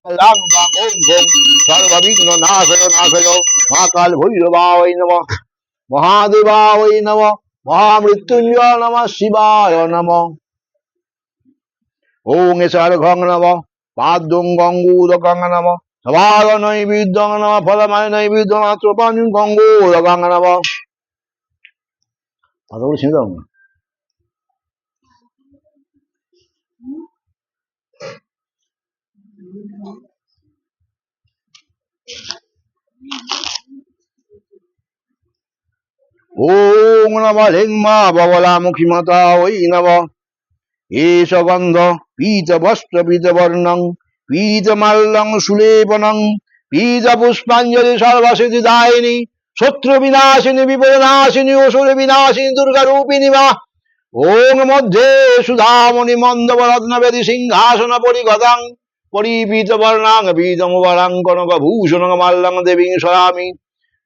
lang bang om gong sarvabigno nasayo nasayo mahakal bhairavay namo mahadevay namo mahamrityunjaya namah shivaya namo om esar ghang namo padung gangudakang namo sabala naividyang namo phalamay naividyang atropanyung gangudakang namo কথাগুলো শুনে দাও না ওম নমঃ লিঙ্গমা বগলামুখী মাতা ওই নমঃ এষ গন্ধ পীত বস্ত্র পীত বর্ণং পীত মাল্যং সুলেপনং পীত পুষ্পাঞ্জলি সর্বসিদ্ধি দায়িনী শত্রু বিনাশিনী বিপদ নাশিনী অসুর বিনাশিনী দুর্গা রূপিণী মা ওং মধ্যে সুধামণি মন্দব রত্নবেদী সিংহাসন পরিগতাং পরিপীত বর্ণাং পীতমুবরাং কনক ভূষণং মাল্যং দেবীং স্মরামি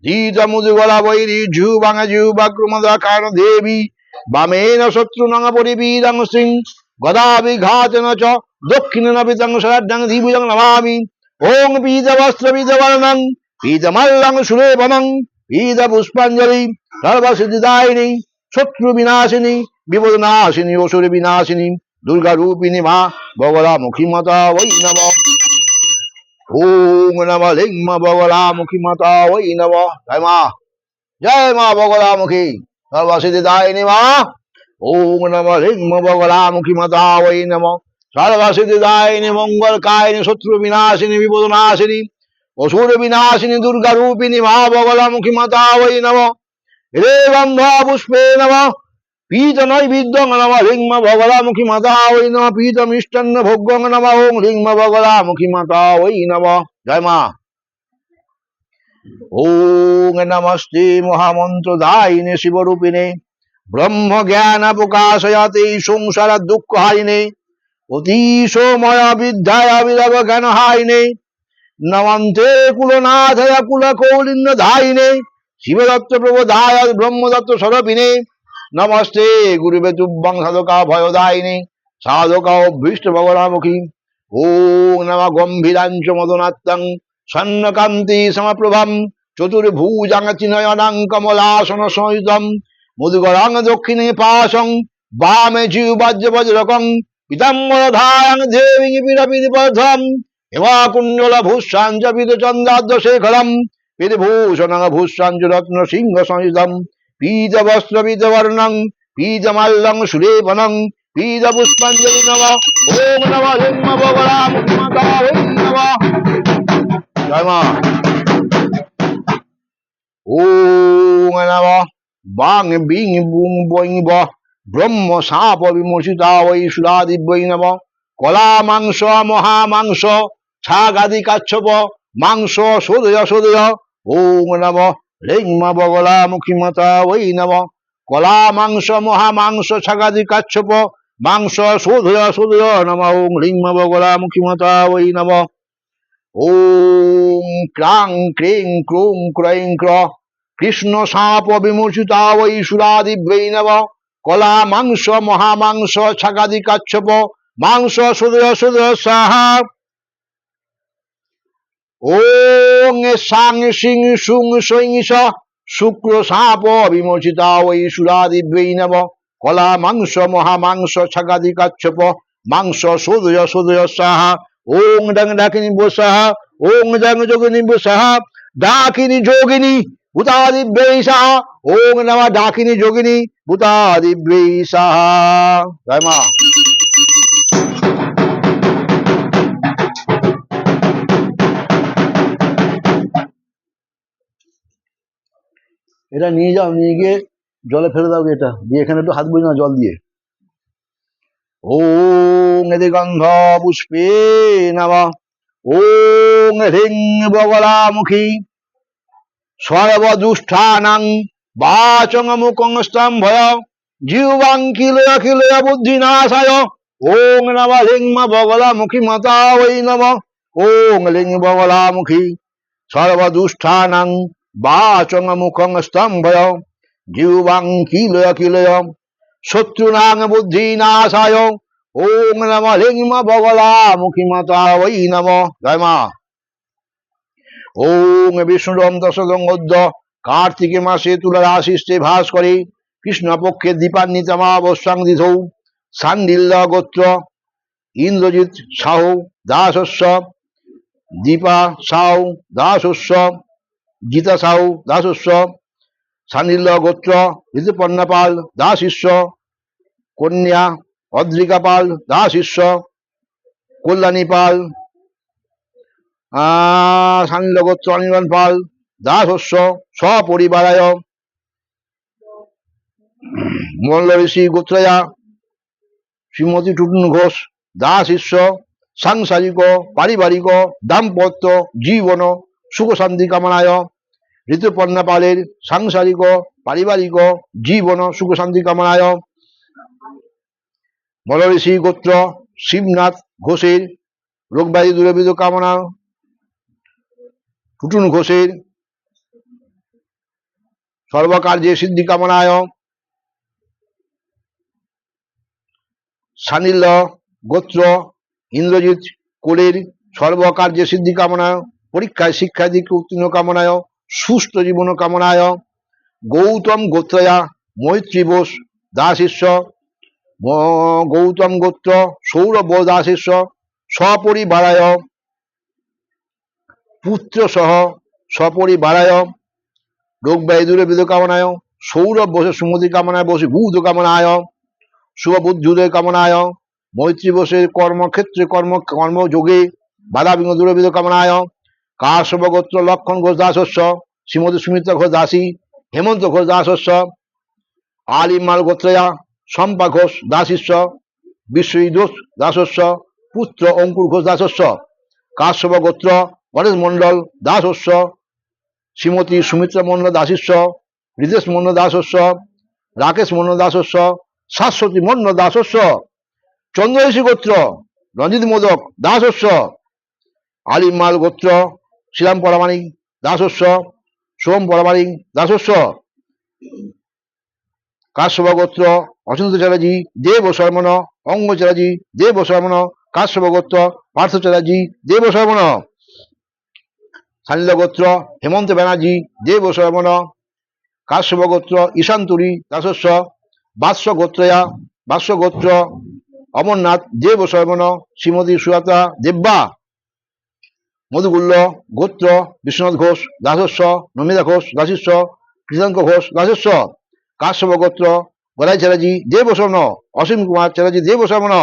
ধীতমুদুগলা বৈরী ঝুবাং ঝুবাক্রমদাকার দেবী বামেন শত্রুনং পরিপীতং সিং গদাবিঘাতেন চ দক্ষিণেন পিতং শরাঢ্যং ধীভুজং নমামি ওং পীত বস্ত্র পীত বর্ণং পীতমাল্যং সুলেপনং পীত পুষ্পাঞ্জলি সর্বসিদ্ধিদায়িনী শত্রু বিনাশিনী বিপদ নাশিনী অসুর বিনাশিনী দুর্গা রূপিণী মা বগলামুখী মাতা ওই নমঃ ওম নমঃ লিঙ্গমা বগলামুখী মাতা ওই নমঃ জয় মা বগলামুখী সর্বসিদ্ধিদায়িনী মা ওম নমঃ লিঙ্গমা বগলামুখী মাতা ওই নমঃ সর্বসিদ্ধিদায়িনী মঙ্গল কায়িনী শত্রু বিনাশিনী বিপদ নাশিনী অসুর বিনাশিনী দুর্গা রূপিণী মা বগলামুখী মাতা ওই নমঃ রে গন্ধা পুষ্পে নমঃ পীত নৈবেদ্যং নমঃ লিঙ্গমা বগলামুখী মাতা ওই নমঃ পীত মিষ্টান্ন ভোগ্যং নমঃ ওং লিঙ্গমা বগলামুখী মাতা ওই নমঃ জয় মা ওং নমস্তে মহামন্ত্র দায়িনে শিবরূপিণে ব্রহ্ম জ্ঞান প্রকাশয়াতে সংসার দুঃখ হারিণে অতিশময় বিদ্যায় বিরব জ্ঞান হারিণে নমন্তে কুলনাথয় কুল কৌলিন্য ধায়িনে শিবদত্ত প্রবোধায় ব্রহ্মদত্ত স্বরূপিণে নমস্তে গুরুবে তুভ্যং সাধকা ভয়দায়িনী সাধকা অভীষ্ট বগলামুখী ওং নমঃ গম্ভীরাঞ্চ মদনাত্তং সন্নকান্তি সমপ্রভম চতুর্ভুজাং চিনয়নাং কমলাসন সহিতম মুদগরাং দক্ষিণে পাশং বামে জিহ্বাজ্য বজ্রকং পীতাম্বরধারং দেবীং পিরপিরিপথম হেমাকুণ্ডল ভূষাঞ্চ পীতচন্দ্রাদ্য শেখরম পীতভূষণং ভূষাঞ্চ রত্ন সিংহ সহিতম পীত বস্ত্র পীত বর্ণং পীত মাল্যং সুলেপনং পীত পুষ্পাঞ্জলি নমঃ ওম নমঃ লিঙ্গমা বগলামুখী মাতা ওই নমঃ জয় মা ওম নমঃ বাং বিং বুং বৈং ব ব্রহ্ম সাপ বিমোচিতা ওই সুরাদিব্যৈ নমঃ কলা মাংস মহামাংস ছাগাদি কাচ্ছপ মাংস সোদয় সোদয় ওম নমঃ লিঙ্গমা বগলামুখী মাতা ওই নমঃ কলা মাংস মহামাংস ছাগাদি কাচ্ছপ মাংস সোদয় সোদয় নমঃ ওং লিঙ্গমা বগলামুখী মাতা ওই নমঃ ওম ক্রাং ক্রিং ক্রুং ক্রৈং ক্র কৃষ্ণ সাপ বিমোচিতা ওই সুরাদিব্যৈ নমঃ কলা মাংস মহামাংস ছাগাদি কাচ্ছপ মাংস সোদয় সোদয় সাহা ওং সাং সিং সুং সৈং স শুক্র সাপ বিমোচিতা ওই সুরাদিব্যৈ নমঃ কলা মাংস মহামাংস ছাগাদি কাচ্ছপ মাংস সোদয় সোদয় সাহা ওং ডং ডাকিনী বসাহা ওং ডং যোগিনী বসাহা ডাকিনী যোগিনী ভূতাদিব্যৈ সাহা ওং নমঃ ডাকিনী যোগিনী ভূতাদিব্যৈ সাহা জয় মা এটা নিয়ে যাও, নিয়ে গিয়ে জলে ফেলে দাও, এটা দিয়ে এখানে একটু হাত বুঝে না জল দিয়ে। ওং গন্ধ পুষ্পে নমঃ ওং হ্রিং বগলামুখী সর্বদুষ্ঠানাং বাচং মুখং স্তম্ভয় জিহ্বাং কিলয় কিলয় বুদ্ধিনাশায় ওং নমঃ লিঙ্গমা বগলামুখী মাতা ওই নমঃ ওং লিঙ্গ বগলামুখী সর্বদুষ্ঠানাং বাচং মুখং স্তম্ভয় জিহ্বাং কিলয় কিলয় শত্রুনাং বুদ্ধিনাশায় ওং নম লিঙ্গমা বগলা মুখী মাতা ওই নম। জয় মা। ওং বিষ্ণুরম দশদঙ্গদ্য কার্তিকে মাসে তুলা রাশিষ্ঠে ভাস করে কৃষ্ণপক্ষে দীপান্বিতমাবস্যাং দিধৌ সান্ডিল্য গোত্র ইন্দ্রজিৎ সাহু দাসস্য দীপা সাউ দাসস্য গীতা সাউ দাসস্য সান্ডিল্য গোত্র ঋতুপর্ণা পাল দাসিস্য কন্যা অদ্রিকা পাল দাসিস্য কল্যাণী পাল সান্ডিল্য গোত্র অনির্বাণ পাল দাসস্য সপরিবারায় মল্ল ঋষি গোত্রয়া শ্রীমতী টুটুন ঘোষ দাসিস্য সাংসারিক পারিবারিক দাম্পত্য জীবন সুখ শান্তি কামনায় ঋতুপর্ণা পালের সাংসারিক পারিবারিক জীবন সুখ শান্তি কামনায় মল্ল ঋষি গোত্র শিবনাথ ঘোষের রোগব্যাধি দূরীভূত কামনা, টুটুন ঘোষের সর্বকার্যে সিদ্ধি কামনায়, সানিল্য গোত্র ইন্দ্রজিৎ কোলের সর্বকার্যে সিদ্ধি কামনায়, পরীক্ষায় শিক্ষাদিকে উত্তীর্ণ কামনায়, সুস্থ জীবন কামনায়, গৌতম গোত্রয়া মৈত্রী বোস দাসিস্য গৌতম গোত্র সৌরভ দাসিস্য সপরিবারায় পুত্র সহ সপরিবারায় রোগ ব্যয় দূরীভূত কামনায়, সৌরভ বসে সুমতি কামনায় বসে ভূত কামনায়, শুভ বুদ্ধিউদয় কামনায়, মৈত্রী বসে কর্মক্ষেত্রে কর্মযোগে বাধা বিঘ্ন দূরীভূত কামনায়, কাশ্যপ গোত্র লক্ষণ ঘোষ দাসস্য শ্রীমতী সুমিত্রা ঘোষ দাসী হেমন্ত ঘোষ দাসস্য আলিমাল গোত্রয়া শম্পা ঘোষ দাসিস্য বিশ্বজিৎ ঘোষ দাসস্য পুত্র অঙ্কুর ঘোষ দাসস্য কাশ্যপ গোত্র গণেশ মন্ডল দাসস্য শ্রীমতী সুমিত্রা মন্ডল দাসিস্য হৃদেশ মন্ডল দাসস্য রাকেশ মন্ডল দাসস্য শাশ্বতী মন্ডল দাসস্য চন্দ্রঋষি গোত্র রঞ্জিত মোদক দাসস্য আলিমাল গোত্র শ্রীরাম পরামাণিক দাসস্য সোম পরামাণিক দাসস্য কাশ্যপ গোত্র অচিন্ত চ্যাটার্জি দেব শর্মণ অঙ্গ চ্যাটার্জি দেব শর্মণ কাশ্যপ গোত্র পার্থ চ্যাটার্জি দেব শর্মণ সানিল্য গোত্র হেমন্ত ব্যানার্জি দেব শর্মণ কাশ্যপ গোত্র ঈশান্তুরী দাসস্য বাৎস গোত্রয়া বাৎস গোত্র অমরনাথ দেব শর্মণ শ্রীমতী সুজাতা দেব্বা মধুগুল্য গোত্র বিশ্বনাথ ঘোষ দাসস্য নমিতা ঘোষ দাসিস্য কৃষাঙ্ক ঘোষ দাসস্য কাশ্যপ গোত্র গদাই চ্যাটার্জি দেব শর্মণ অসীম কুমার চ্যাটার্জি দেব শর্মণ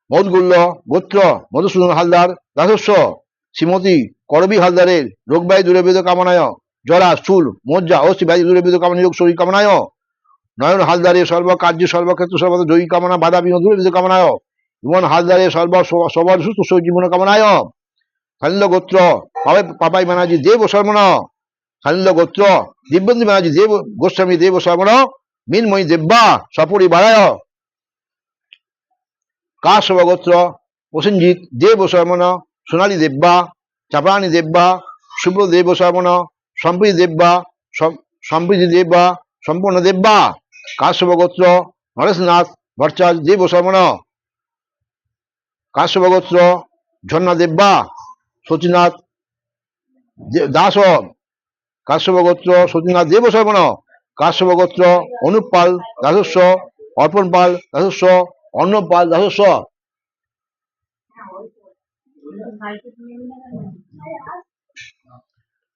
মধুগুল্য গোত্র মধুসূদন হালদার দাসস্য শ্রীমতী করবী হালদারের রোগ ব্যয় দূরীভূত কামনায়, জরা চুল মজ্জা অস্থি ব্যয় দূরীভূত কামনা যোগ শরীর কামনায়, নয়ন হালদারের সর্বকার্য সর্বক্ষেত্র সর্বত জয়ী কামনা বাধা বিঘ্ন দূরীভূত কামনায়, ইমন হালদারের সবার সুস্থ জীবন কামনায়, সানিল্য গোত্র পাপাই ব্যানার্জি দেব শর্মণ সানিল্য গোত্র দিব্যেন্দু ব্যানার্জি দেব গোস্বামী দেব শর্মণ মিনময়ী দেব্বা সপরিবারায়, কাশ্যপ গোত্র প্রসেনজিৎ দেব শর্মণ সোনালী দেব্বা চাপরানী দেব্বা শুভ্র দেব শর্মণ সম্প্রীতি দেব্বা সম্প্রীতি দেব্বা সম্পূর্ণ দেব্বা কাশ্যপ গোত্র নরেশনাথ ভট্টাচার্য দেব শর্মণ কাশ্যপ গোত্র ঝর্ণা দেব্বা সচিনাথ দাস কাশ্যপ গোত্র সচিনাথ দেব শর্মণ কাশ্যপ গোত্র অনুপ পাল দাসস্য অর্পণ পাল দাসস্য অর্ণব পাল দাসস্য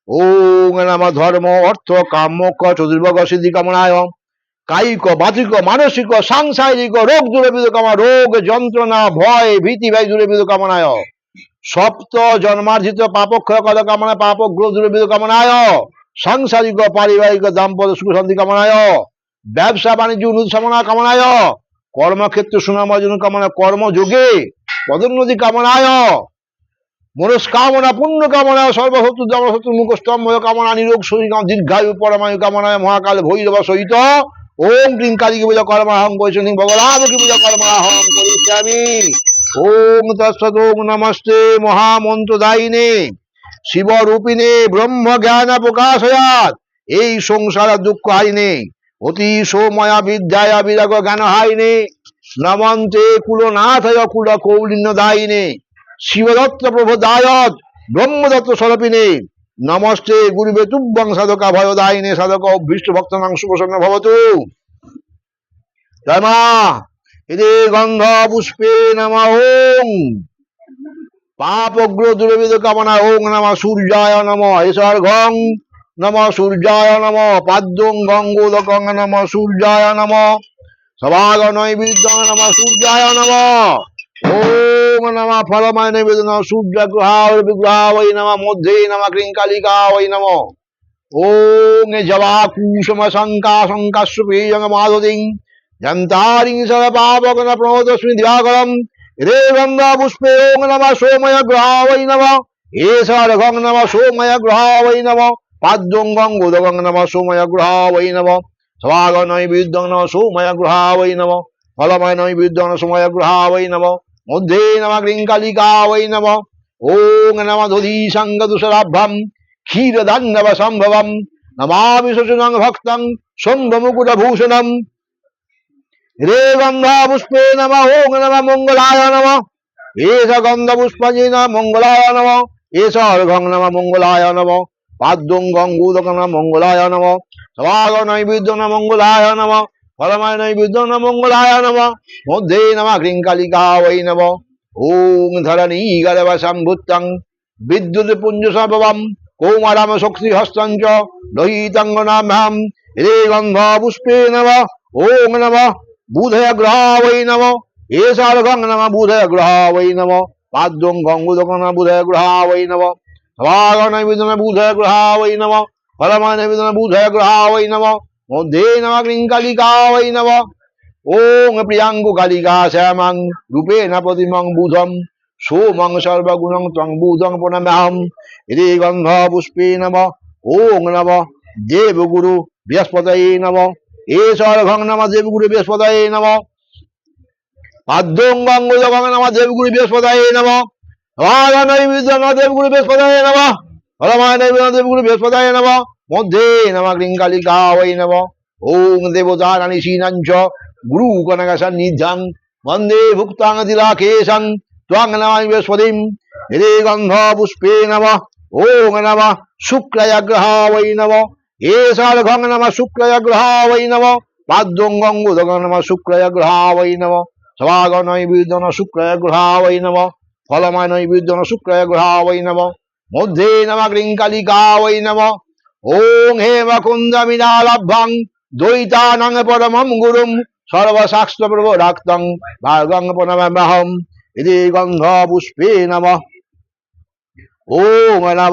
ওং নমঃ ধর্ম অর্থ কাম মোক্ষ চতুর্ভুগ সিদ্ধি কামনায়, কায়িক বাচিক মানসিক সাংসারিক রোগ দূরীভূত কামনা, রোগ যন্ত্রণা ভয় ভীতি ব্যয় দূরীভূত কামনায়, সপ্ত জন্মার্জিত পাপক্ষয় কল কামনা পাপগ্রহ দূরীভূত কামনায়, সাংসারিক পারিবারিক দাম্পত্য সুখ শান্তি কামনায়, ব্যবসা বাণিজ্য উন্নতি সামনা কামনায়, কর্মক্ষেত্র সুনাম অর্জন কামনা, কর্মযোগে পদোন্নতি কামনায়, মনস্কামনা পুণ্য কামনা, সর্বশত্রু জনশত্রু মুখস্তম্ভ কামনা, নিরোগ শরীর দীর্ঘায়ু পরমায়ু কামনায়, মহাকাল ভৈরব সহিত ওম ক্লীং কালীকে পূজা কর্মাহং বৈষ্ণী ভগবানকে পূজা কর্মাহং করিষ্যামি। ওম তৎসৎ ওম নমস্তে মহামন্ত্রদায়িনে শিবরূপিণে ব্রহ্ম জ্ঞান প্রকাশয়াত, এই সংসার দুঃখ হারিনে অতি সৌময়া বিদ্যায়া বিরাগ জ্ঞান হারিনে নমন্তে কুলনাথয় কুল কৌলিন্য দায়িনে শিবদত্ত প্রভোদায়ত ব্রহ্মদত্ত স্বরূপিনে নমস্তে গুরুবে তুভ্যং সাধকা ভয়দায়িনে সাধক অভীষ্ট ভক্তানাং শুভসন্ন ভবতু। ধর্মা এতে গন্ধ পুষ্পে নমঃ ওং পাপগ্র দুরবিদ কামনা ওং নমঃ সূর্যায় নমঃ এসর্ঘং নমঃ সূর্যায় নমঃ পাদ্যং গঙ্গোদকং নমঃ সূর্যায় নমঃ সভাগ নৈবেদ্যং নমঃ সূর্যায় নমঃ ওং নমঃ ফলময় নৈবেদ্য নমঃ সূর্যগ্রহায় বিগ্রহায় নমঃ মধ্যে নমঃ ক্রিংকালিকায় নমঃ ওং জবাকুসুম শঙ্কা শঙ্কাশ্রুপেয়ং মাধুদিং যন্তারিং সর্বপাপগণ প্রমোদস্মি দিবাকরম রে গন্ধা পুষ্পে ওং নমঃ সোময় গ্রহায় নমঃ এষর্ঘং নমঃ সোময় গ্রহায় নমঃ পাদ্যং গঙ্গোদকং নমঃ সোময় গ্রহায় নমঃ সভাগ নৈবেদ্যং নমঃ সোময় গ্রহায় নমঃ ফলময় নৈবেদ্যং নমঃ সোময় গ্রহায় নমঃ মধ্যে নমঃ ক্রিংকালিকায় নমঃ ওং নমঃ দধীসঙ্গদুষরাভ্যম ক্ষীরদান্নব সম্ভবম নমামি শশুনং ভক্তং শম্ভমুকুটভূষণম রে গন্ধা পুষ্পে নমঃ ওং নমঃ মঙ্গলায় নমঃ এষ গন্ধ পুষ্পজে নমঃ মঙ্গলায় নমঃ এষ অর্ঘং নমঃ মঙ্গলায় নমঃ পাদ্যং গঙ্গোদকং নমঃ মঙ্গলায় নমঃ সভাগ নৈবেদ্যং নমঃ মঙ্গলায় নমঃ ফলময় নৈবেদ্যং নমঃ মঙ্গলায় নমঃ মধ্যে নমঃ ক্রিংকালিকায় নমঃ ওং ধরণী গর্ভ সম্ভুতং বিদ্যুৎ পুঞ্জ সম্ভবম কৌমারাম শক্তি হস্তঞ্চ লোহিতাঙ্গনাভ্যাম রে গন্ধ পুষ্পে নমঃ ওং নমঃ বুধয় গ্রহায় নমঃ এষর্ঘং নমঃ বুধয় গ্রহায় নমঃ পাদ্যং গঙ্গোদকং নমঃ বুধয় গ্রহায় নমঃ সভাগ নৈবেদ্যং নমঃ বুধয় গ্রহায় নমঃ ফলময় নৈবেদ্যং নমঃ বুধয় গ্রহায় নমঃ মধ্যে নমঃ ক্রিংকালিকায় নমঃ ওং প্রিয়াঙ্গু কালিকা শ্যামং রূপেণ প্রতিমং বুধম সোমং সর্বগুণং ত্বং বুধং প্রণম্যাহম রে গন্ধ পুষ্পে নমঃ ওং নমঃ দেবগুরু বৃহস্পতয়ে নমঃ এষর্ঘং নমঃ দেবগুরু বৃহস্পতয়ে নমঃ পাদ্যং গঙ্গোদকং নমঃ দেবগুরু বৃহস্পতয়ে নমঃ সভাগ নৈবেদ্যং নমঃ দেবগুরু বৃহস্পতয়ে নমঃ ফলময় নৈবেদ্যং দেবগুরু বৃহস্পতয়ে নমঃ মধ্যে নমঃ ক্রিংকালিকায় নমঃ ওং দেবতানানি শীনঞ্চ গুরু কনক সন্নিধ্যং বন্দে ভুক্তাং তিলাকেশং ত্বং নমামি বৃহস্পতিম রে গন্ধ পুষ্পে নমঃ ওং নমঃ শুক্লায় গ্রহায় নমঃ এষর্ঘং নমঃ শুক্লায় গ্রহায় নমঃ পাদ্যং গঙ্গোদকং নমঃ শুক্লায় গ্রহায় নমঃ সভাগ নৈবেদ্যং নমঃ শুক্লায় গ্রহায় নমঃ ফলময় নৈবেদ্যং নমঃ শুক্লায় গ্রহায় নমঃ মধ্যে নমঃ ক্রিংকালিকায় নমঃ ওং হেমকুন্দ মীনালভ্যং দ্বৈতানং পরমং গুরুম সর্বশাস্ত্র প্রভোরাক্তং ভার্গং প্রণমাম্যহম ইতি গন্ধ পুষ্পে নমঃ ওং নমঃ